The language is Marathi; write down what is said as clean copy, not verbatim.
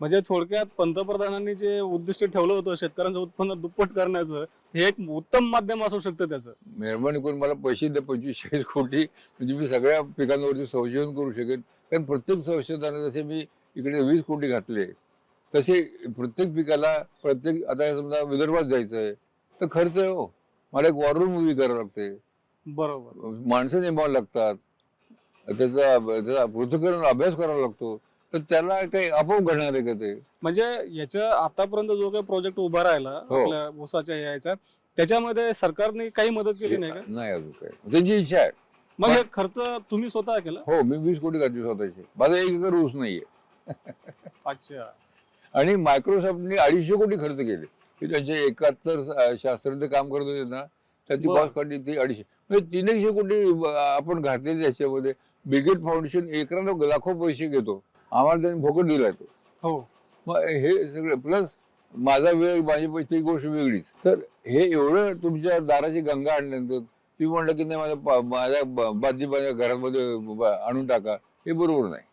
म्हणजे थोडक्यात पंतप्रधानांनी जे उद्दिष्ट ठेवलं होतं शेतकऱ्यांचं उत्पन्न दुप्पट करण्याचं, हे एक उत्तम माध्यम असू शकतं त्याचं. मेहरबानी करून मला पैसे द्या 25-40 कोटी, म्हणजे मी सगळ्या पिकांवरती संशोधन करू शकेन. कारण प्रत्येक संशोधनाला जसे मी इकडे 20 कोटी घातले, तसे प्रत्येक पिकाला आता समजा विदर्भात जायचं आहे, तर खर्च आहे हो. मला एक वॉर रूम उभी करावी लागते. बरोबर. माणसं नेमावी लागतात. त्याचा पृथक्करण अभ्यास करावा लागतो. तर त्याला काही आपोआप घडणार आहे का ते? म्हणजे याच्या आतापर्यंत जो काही प्रोजेक्ट उभा राहिला हो. आपल्या ऊसाच्या यायचा, त्याच्यामध्ये सरकारने काही मदत केली नाही का? नाही अजून काय. त्यांची इच्छा आहे. मग हे खर्च तुम्ही स्वतः केला? हो, मी 20 कोटी घातले स्वतःचे. माझा 1 एकर ऊस नाहीये. अच्छा. आणि मायक्रोसॉफ्टने 250 कोटी खर्च केले. की त्यांचे 71 शास्त्रज्ञ काम करत होते ना, त्याची बरं. कॉस्ट काढली ती 250. म्हणजे 300 कोटी आपण घातलेले त्याच्यामध्ये. बिल गेट फाउंडेशन एकराला लाखो पैसे घेतो. आम्हाला त्यांनी फुकट दिलाय तो. हो. मग हे सगळं प्लस माझा वेळ, माझे पैसे ही गोष्ट वेगळीच. तर हे एवढं तुमच्या दाराची गंगा आणल्यानंतर तुम्ही म्हणलं की नाही माझ्या बादली माझ्या घरामध्ये आणून टाका, हे बरोबर नाही.